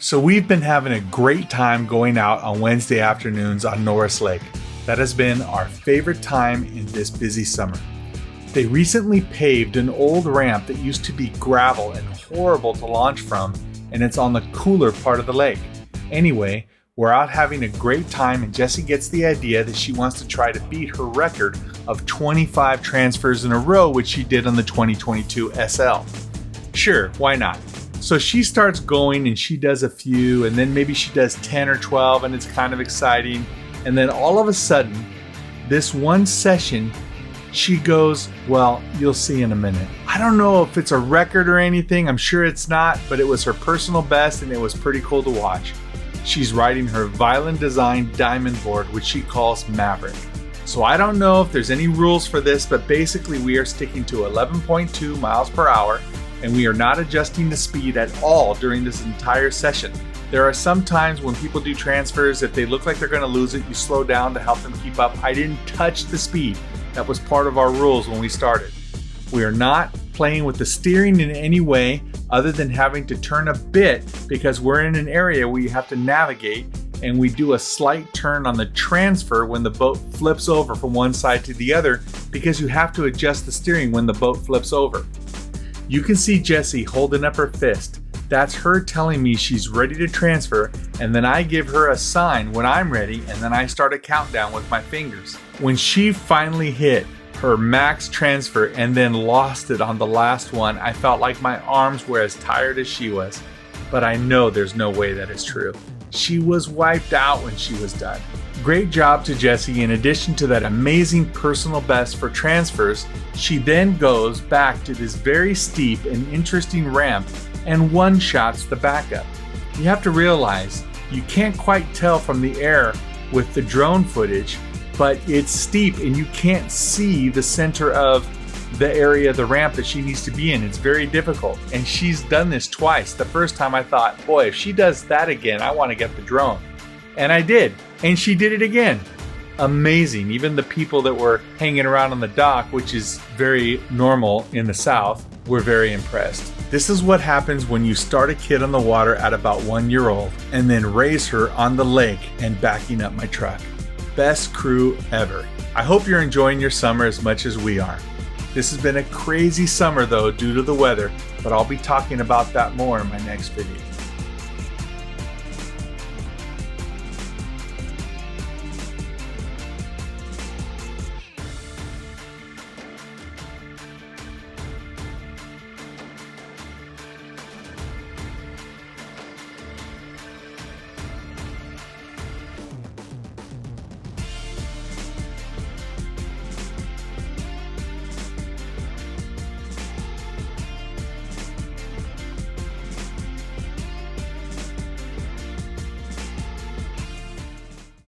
So we've been having a great time going out on Wednesday afternoons on Norris Lake. That has been our favorite time in this busy summer. They recently paved an old ramp that used to be gravel and horrible to launch from, and it's on the cooler part of the lake. Anyway, we're out having a great time, and Jessie gets the idea that she wants to try to beat her record of 25 transfers in a row, which she did on the 2022 SL. Sure, why not? So she starts going and she does a few, and then maybe she does 10 or 12, and it's kind of exciting. And then all of a sudden, this one session, she goes, well, you'll see in a minute. I don't know if it's a record or anything. I'm sure it's not, but it was her personal best, and it was pretty cool to watch. She's riding her Violin Design Diamond board, which she calls Maverick. So I don't know if there's any rules for this, but basically we are sticking to 11.2 miles per hour, and we are not adjusting the speed at all during this entire session. There are some times when people do transfers, if they look like they're going to lose it, you slow down to help them keep up. I didn't touch the speed. That was part of our rules when we started. We are not playing with the steering in any way other than having to turn a bit because we're in an area where you have to navigate, and we do a slight turn on the transfer when the boat flips over from one side to the other because you have to adjust the steering when the boat flips over. You can see Jessie holding up her fist. That's her telling me she's ready to transfer, and then I give her a sign when I'm ready, and then I start a countdown with my fingers. When she finally hit her max transfer and then lost it on the last one, I felt like my arms were as tired as she was. But I know there's no way that is true. She was wiped out when she was done. Great job to Jessie. In addition to that amazing personal best for transfers, she then goes back to this very steep and interesting ramp and one-shots the backup. You have to realize you can't quite tell from the air with the drone footage, but it's steep and you can't see the center of the area of the ramp that she needs to be in. It's very difficult, and she's done this twice. The first time I thought, boy, if she does that again, I want to get the drone. And I did, and she did it again. Amazing. Even the people that were hanging around on the dock, which is very normal in the South, were very impressed. This is what happens when you start a kid on the water at about 1 year old and then raise her on the lake and backing up my truck. Best crew ever. I hope you're enjoying your summer as much as we are. This has been a crazy summer though due to the weather, but I'll be talking about that more in my next video.